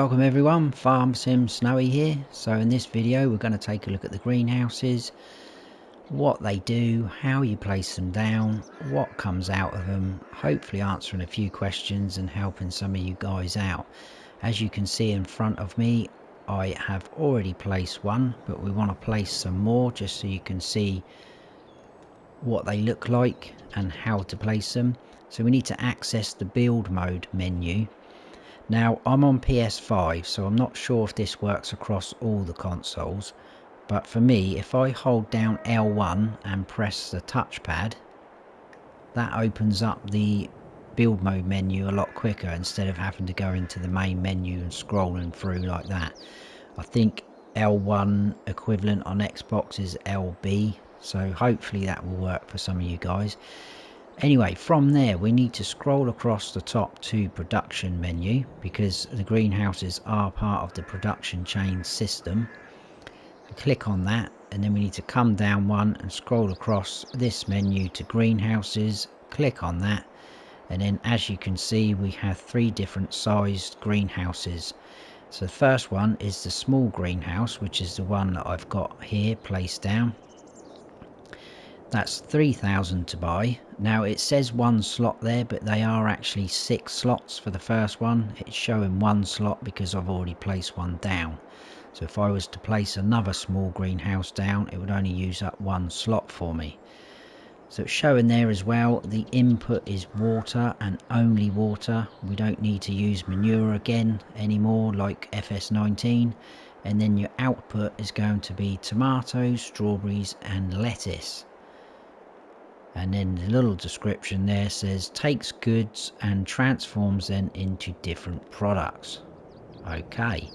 Welcome everyone, Farm Sim Snowy here. So in this video we're going to take a look at the greenhouses, what they do, how you place them down, what comes out of them, hopefully answering a few questions and helping some of you guys out. As you can see in front of me, I have already placed one, but we want to place some more just so you can see what they look like and how to place them. So we need to access the build mode menu. Now I'm on PS5, so I'm not sure if this works across all the consoles, but for me, if I hold down L1 and press the touchpad, that opens up the build mode menu a lot quicker instead of having to go into the main menu and scrolling through like that. I think L1 equivalent on Xbox is LB, so hopefully that will work for some of you guys. Anyway, from there we need to scroll across the top to production menu because the greenhouses are part of the production chain system. Click on that and then we need to come down one and scroll across this menu to greenhouses. Click on that and then as you can see we have three different sized greenhouses. So the first one is the small greenhouse, which is the one that I've got here placed down. That's 3,000 to buy. Now it says one slot there, but they are actually 6 slots for the first one. It's showing one slot because I've already placed one down. So if I was to place another small greenhouse down, it would only use up one slot for me. So it's showing there as well. The input is water and only water. We don't need to use manure again anymore like FS19. And then your output is going to be tomatoes, strawberries and lettuce. And then the little description there says takes goods and transforms them into different products. Okay,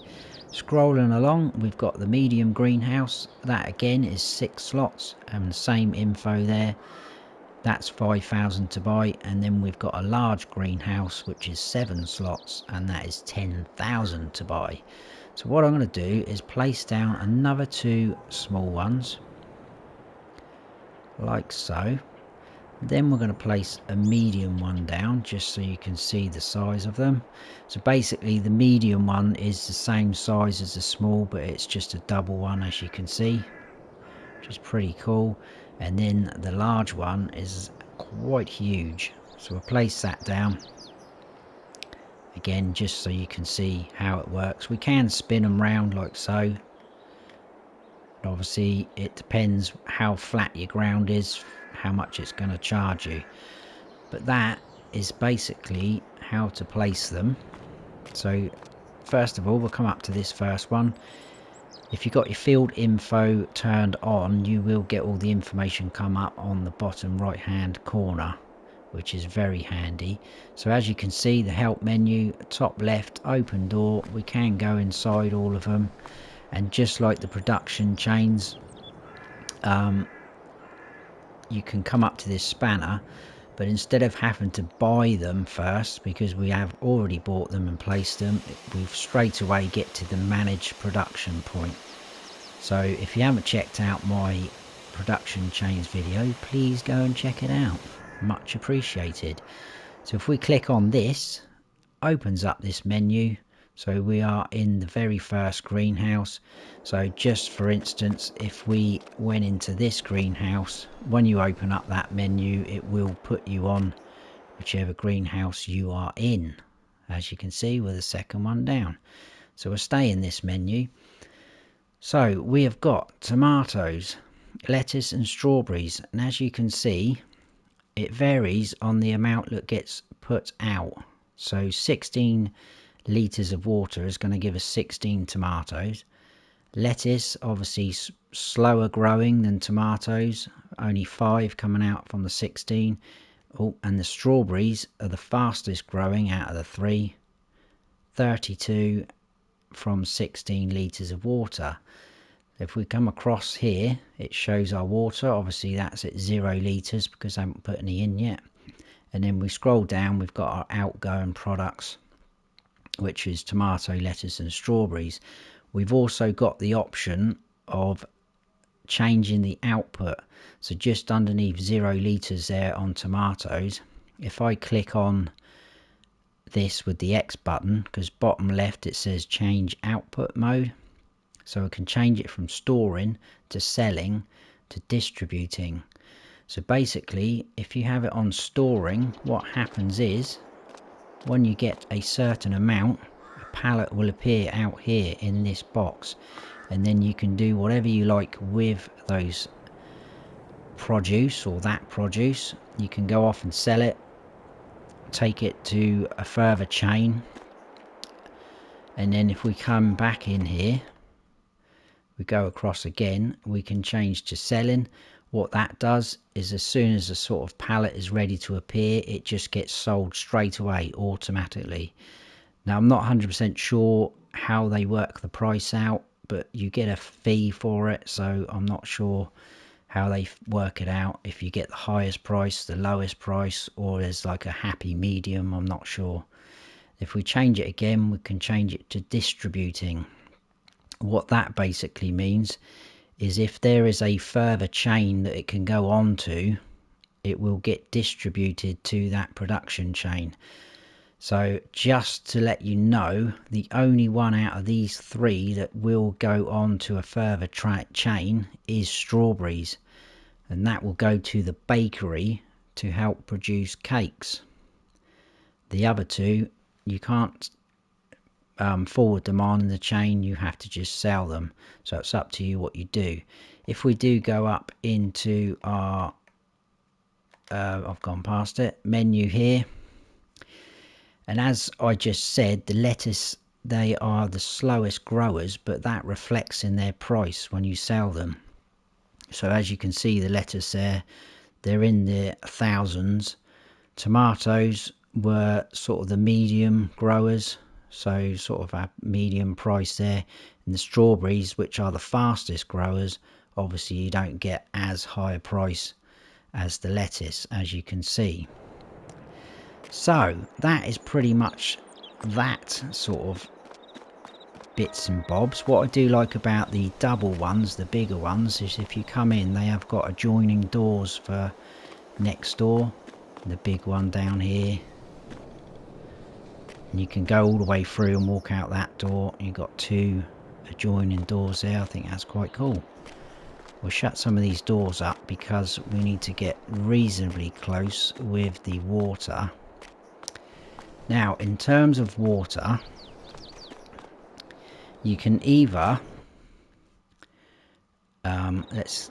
scrolling along we've got the medium greenhouse. That again is 6 slots and the same info there. That's 5,000 to buy. And then we've got a large greenhouse which is 7 slots and that is 10,000 to buy. So what I'm going to do is place down another 2 small ones like so. Then we're going to place a medium one down just so you can see the size of them. So basically the medium one is the same size as the small, but it's just a double one as you can see, which is pretty cool. And then the large one is quite huge, so we'll place that down again just so you can see how it works. We can spin them round like so. Obviously it depends how flat your ground is, how much it's going to charge you, but that is basically how to place them. So first of all we'll come up to this first one. If you've got your field info turned on, you will get all the information come up on the bottom right hand corner, which is very handy. So as you can see, the help menu, top left, open door, we can go inside all of them. And just like the production chains, you can come up to this spanner, but instead of having to buy them first, because we have already bought them and placed them, we straight away get to the manage production point. So if you haven't checked out my production chains video, please go and check it out, much appreciated. So if we click on this, opens up this menu. So we are in the very first greenhouse. So just for instance, if we went into this greenhouse, when you open up that menu, it will put you on whichever greenhouse you are in, as you can see with the second one down. So we'll stay in this menu. So we have got tomatoes, lettuce and strawberries, and as you can see, it varies on the amount that gets put out. So 16 litres of water is going to give us 16 tomatoes. Lettuce obviously slower growing than tomatoes, only 5 coming out from the 16. Oh, and the strawberries are the fastest growing out of the 3, 32 from 16 litres of water. If we come across here, it shows our water. Obviously that's at 0 litres because I haven't put any in yet. And then we scroll down, we've got our outgoing products, which is tomato, lettuce and strawberries. We've also got the option of changing the output. So just underneath 0 litres there on tomatoes, if I click on this with the X button, because bottom left it says change output mode. So we can change it from storing to selling to distributing. So basically, if you have it on storing, what happens is when you get a certain amount, a pallet will appear out here in this box, and then you can do whatever you like with those produce or that produce. You can go off and sell it, take it to a further chain, and then if we come back in here, we go across again, we can change to selling. What that does is as soon as a sort of pallet is ready to appear, it just gets sold straight away automatically. Now I'm not 100% sure how they work the price out, but you get a fee for it, so I'm not sure how they work it out, if you get the highest price, the lowest price, or there's like a happy medium. I'm not sure. If we change it again, we can change it to distributing. What that basically means is if there is a further chain that it can go on to, it will get distributed to that production chain. So just to let you know, the only one out of these three that will go on to a further chain is strawberries, and that will go to the bakery to help produce cakes. The other two, you can't forward them on in the chain, you have to just sell them. So it's up to you what you do. If we do go up into our I've gone past it, menu here, and as I just said, the lettuce, they are the slowest growers, but that reflects in their price when you sell them. So as you can see, the lettuce there, they're in the thousands. Tomatoes were sort of the medium growers, so sort of a medium price there. And the strawberries, which are the fastest growers, obviously you don't get as high a price as the lettuce, as you can see. So that is pretty much that sort of bits and bobs. What I do like about the double ones, the bigger ones, is if you come in, they have got adjoining doors for next door. The big one down here, and you can go all the way through and walk out that door. You've got two adjoining doors there. I think that's quite cool. We'll shut some of these doors up because we need to get reasonably close with the water. Now, in terms of water, you can either let's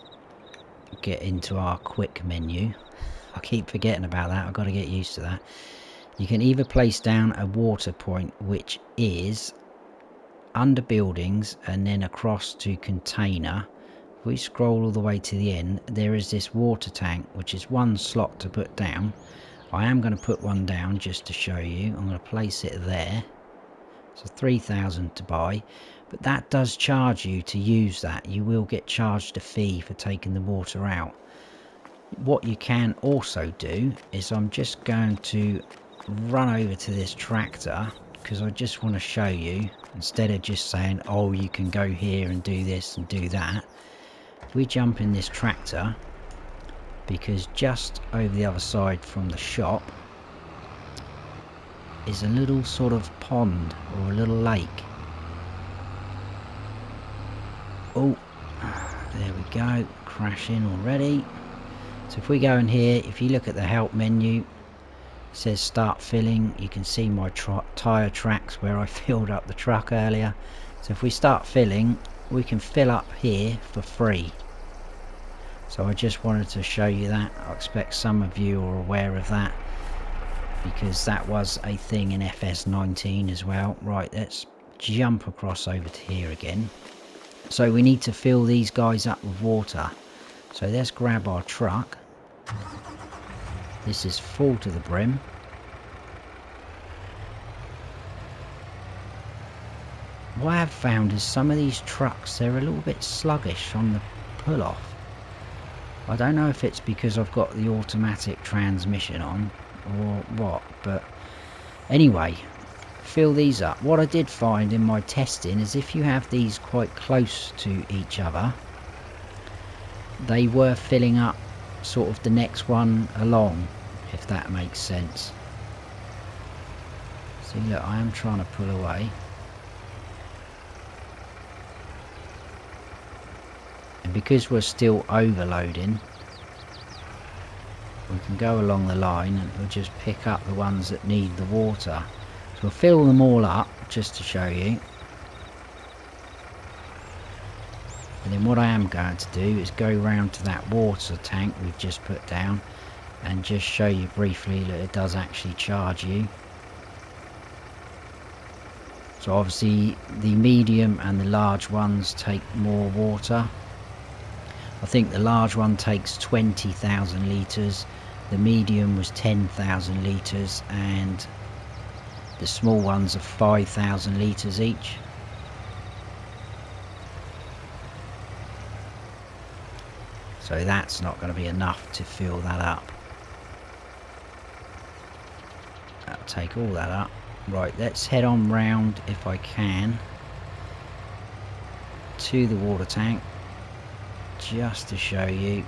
get into our quick menu. I keep forgetting about that. I've got to get used to that. You can either place down a water point, which is under buildings and then across to container. If we scroll all the way to the end, there is this water tank, which is one slot to put down. I am going to put one down just to show you. I'm going to place it there. So 3,000 to buy, but that does charge you to use that. You will get charged a fee for taking the water out. What you can also do is, I'm just going to run over to this tractor because I just want to show you, instead of just saying, oh, you can go here and do this and do that. We jump in this tractor, because just over the other side from the shop is a little sort of pond or a little lake. Oh, there we go, crashing already. So if we go in here, if you look at the help menu, it says start filling. You can see my tyre tracks where I filled up the truck earlier. So if we start filling, we can fill up here for free. So I just wanted to show you that. I expect some of you are aware of that, because that was a thing in FS19 as well. Right, let's jump across over to here again. So we need to fill these guys up with water. So let's grab our truck. This is full to the brim. What I have found is some of these trucks, they're a little bit sluggish on the pull-off. I don't know if it's because I've got the automatic transmission on or what, but anyway, fill these up. What I did find in my testing is if you have these quite close to each other, they were filling up sort of the next one along, if that makes sense. See, look, I am trying to pull away. And because we're still overloading, we can go along the line and we'll just pick up the ones that need the water. So we'll fill them all up just to show you. And then what I am going to do is go round to that water tank we've just put down and just show you briefly that it does actually charge you. So obviously the medium and the large ones take more water. I think the large one takes 20,000 litres, the medium was 10,000 litres, and the small ones are 5,000 litres each. So that's not going to be enough to fill that up. That'll take all that up. Right, let's head on round, if I can, to the water tank, just to show you.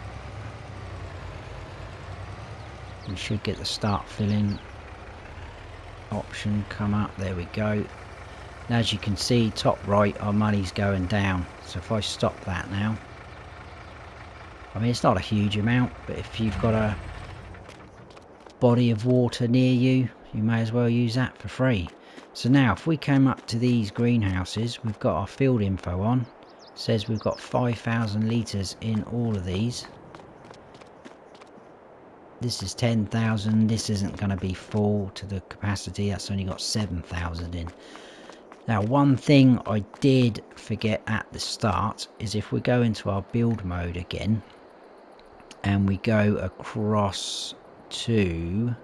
We should get the start filling option come up. There we go. And as you can see, top right, our money's going down. So if I stop that now, I mean, it's not a huge amount, but if you've got a body of water near you, you may as well use that for free. So now if we came up to these greenhouses, we've got our field info on. It says we've got 5,000 litres in all of these. This is 10,000. This isn't going to be full to the capacity. That's only got 7,000 in. Now, one thing I did forget at the start is if we go into our build mode again and we go across to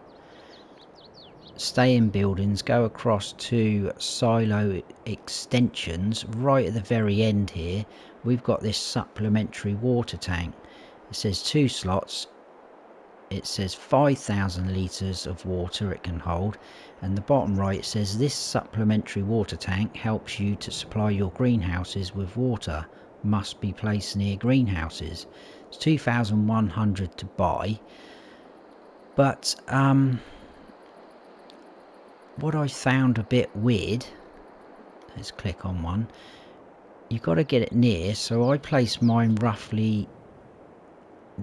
stay in buildings, go across to silo extensions, right at the very end here we've got this supplementary water tank. It says 2 slots, it says 5,000 litres of water it can hold, and the bottom right it says this supplementary water tank helps you to supply your greenhouses with water, must be placed near greenhouses. It's 2,100 to buy, but what I found a bit weird, let's click on one, you've got to get it near, so I placed mine roughly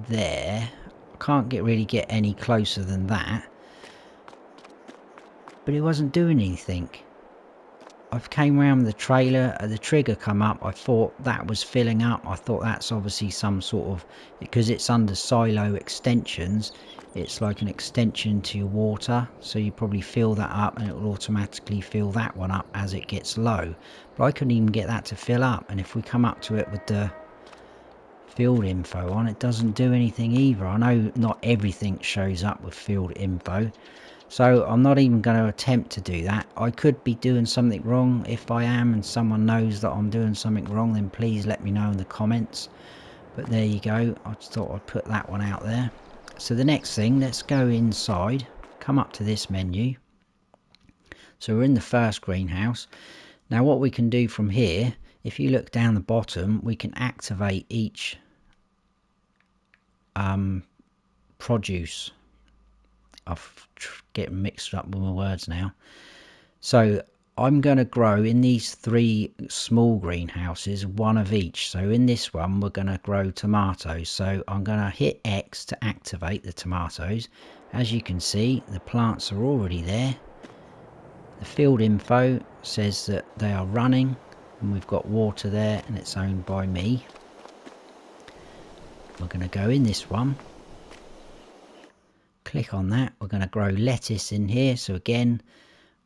there. I can't really get any closer than that, but it wasn't doing anything. I came around with the trailer, the trigger come up, I thought that was filling up. I thought that's obviously some sort of, because it's under silo extensions, it's like an extension to your water, so you probably fill that up and it will automatically fill that one up as it gets low. But I couldn't even get that to fill up, and if we come up to it with the field info on, it doesn't do anything either. I know not everything shows up with field info, so I'm not even going to attempt to do that. I could be doing something wrong. If I am and someone knows that I'm doing something wrong, then please let me know in the comments. But there you go, I just thought I'd put that one out there. So the next thing, let's go inside, come up to this menu. So we're in the first greenhouse. Now what we can do from here, if you look down the bottom, we can activate each produce. I'm getting mixed up with my words now. So I'm going to grow in these 3 small greenhouses, 1 of each. So in this one we're going to grow tomatoes, so I'm going to hit X to activate the tomatoes. As you can see, the plants are already there. The field info says that they are running, and we've got water there, and it's owned by me. We're going to go in this one, click on that. We're going to grow lettuce in here, so again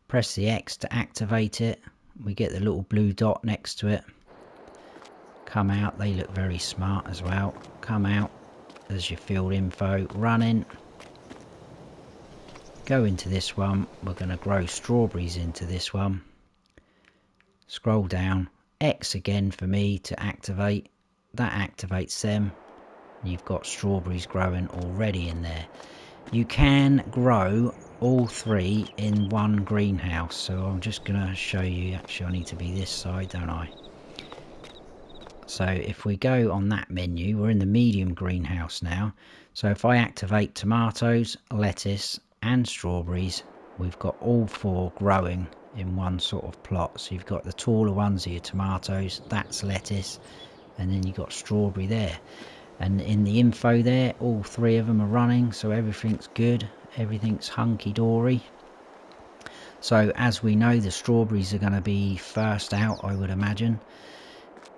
press the X to activate it. We get the little blue dot next to it. Come out, they look very smart as well. Come out, there's your field info running. Go into this one, we're going to grow strawberries into this one. Scroll down, X again for me to activate. That activates them. You've got strawberries growing already in there. You can grow all 3 in one greenhouse, so I'm just going to show you. Actually, I need to be this side, don't I? So if we go on that menu, we're in the medium greenhouse now. So if I activate tomatoes, lettuce and strawberries, we've got all four growing in one sort of plot. So you've got the taller ones are your tomatoes, that's lettuce, and then you've got strawberry there. And in the info there, all three of them are running, so everything's good, everything's hunky-dory. So as we know, the strawberries are going to be first out, I would imagine.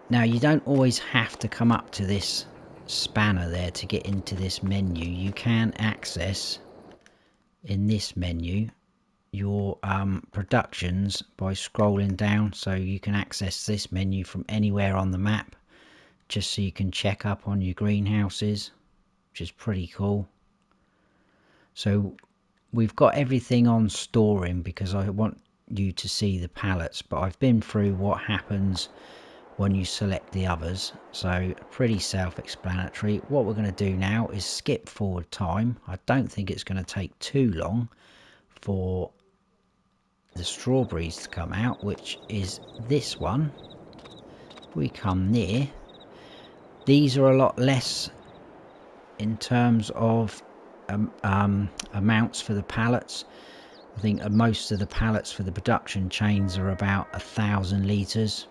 Now you don't always have to come up to this spanner there to get into this menu. You can access in this menu your productions by scrolling down, so you can access this menu from anywhere on the map, just so you can check up on your greenhouses, which is pretty cool. So we've got everything on storing because I want you to see the pallets, but I've been through what happens when you select the others, so pretty self-explanatory. What we're going to do now is skip forward time. I don't think it's going to take too long for the strawberries to come out, which is this one. If we come near, these are a lot less in terms of amounts for the pallets. I think most of the pallets for the production chains are about 1,000 litres.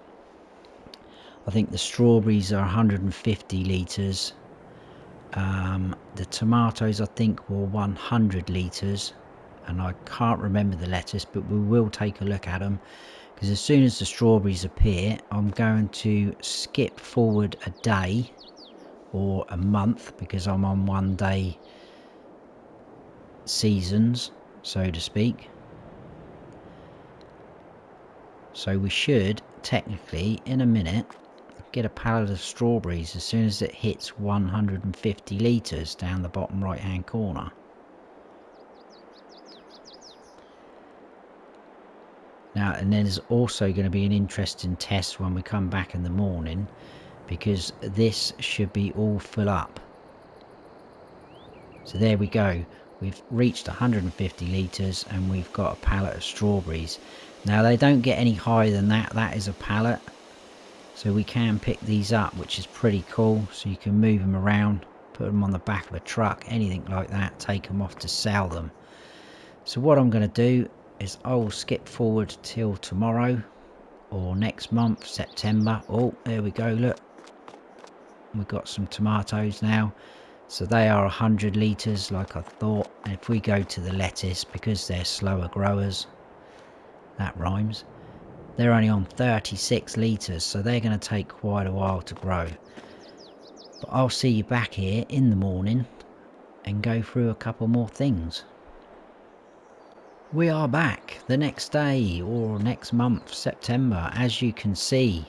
I think the strawberries are 150 litres. The tomatoes I think were 100 litres, and I can't remember the lettuce, but we will take a look at them, because as soon as the strawberries appear, I'm going to skip forward a day or a month, because I'm on 1 day seasons, so to speak. So we should technically in a minute get a pallet of strawberries as soon as it hits 150 litres down the bottom right hand corner. Now, and there's also going to be an interesting test when we come back in the morning, because this should be all full up. So there we go, we've reached 150 litres and we've got a pallet of strawberries. Now they don't get any higher than that, that is a pallet. So we can pick these up, which is pretty cool. So you can move them around, put them on the back of a truck, anything like that, take them off to sell them. So what I'm going to do is I'll skip forward till tomorrow or next month, September. Oh, there we go, look. We've got some tomatoes now. So they are 100 litres like I thought. And if we go to the lettuce, because they're slower growers, that rhymes, they're only on 36 litres, so they're going to take quite a while to grow. But I'll see you back here in the morning and go through a couple more things. We are back the next day or next month, September. As you can see,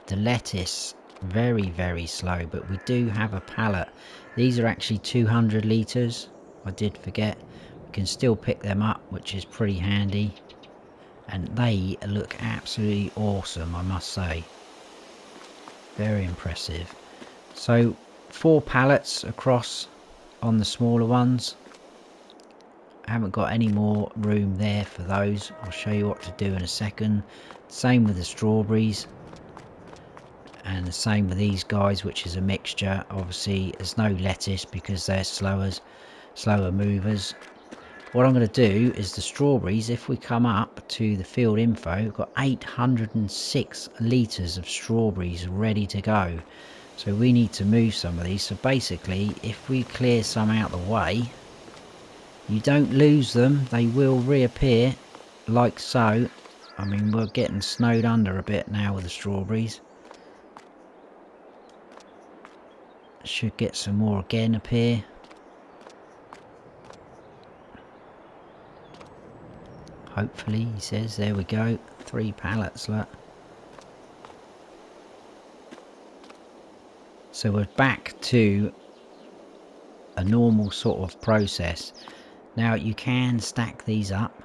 the lettuce very, very slow, but we do have a pallet. These are actually 200 litres. I did forget. We can still pick them up, which is pretty handy. And they look absolutely awesome, I must say. Very impressive. So 4 pallets across on the smaller ones. I haven't got any more room there for those. I'll show you what to do in a second. Same with the strawberries. And the same with these guys, which is a mixture. Obviously there's no lettuce because they're slower movers. What I'm going to do is the strawberries, if we come up to the field info, we've got 806 litres of strawberries ready to go. So we need to move some of these. So basically, if we clear some out of the way, you don't lose them. They will reappear like so. I mean, we're getting snowed under a bit now with the strawberries. Should get some more again appear. Hopefully, he says. There we go. 3 pallets, look. So we're back to a normal sort of process. Now you can stack these up.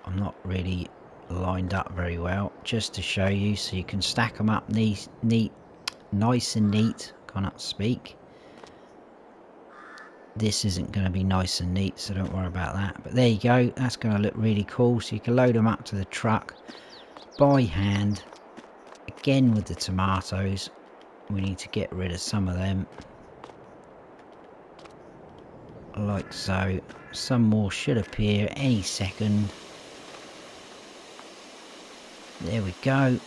I'm not really lined up very well, just to show you. So you can stack them up nice and neat. Cannot speak. This isn't going to be nice and neat, so don't worry about that. But there you go. That's going to look really cool. So you can load them up to the truck by hand. Again with the tomatoes, we need to get rid of some of them. like so. Some more should appear any second. There we go.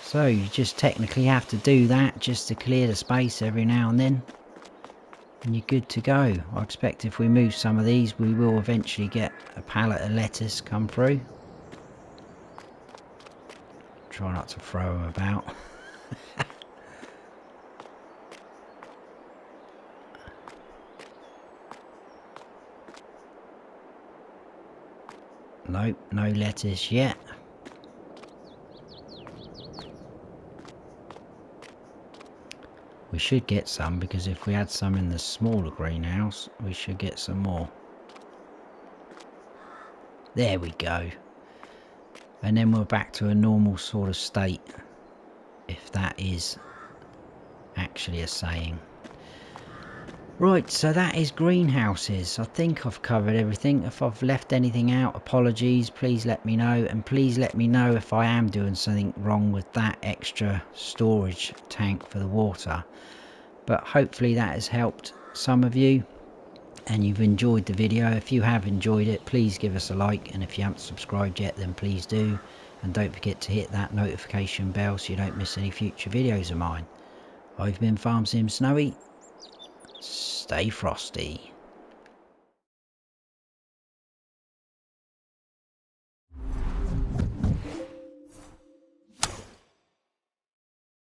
So you just technically have to do that just to clear the space every now and then, and you're good to go. I expect if we move some of these, we will eventually get a pallet of lettuce come through. Try not to throw them about. Nope, no lettuce yet. We should get some, because if we had some in the smaller greenhouse, we should get some more. There we go. And then we're back to a normal sort of state, if that is actually a saying. Right, so that is greenhouses. I think I've covered everything. If I've left anything out, apologies. Please let me know, and please let me know if I am doing something wrong with that extra storage tank for the water. But hopefully that has helped some of you and you've enjoyed the video. If you have enjoyed it, please give us a like, and if you haven't subscribed yet, then please do, and don't forget to hit that notification bell so you don't miss any future videos of mine. I've been Farm Sim Snowy. Stay frosty.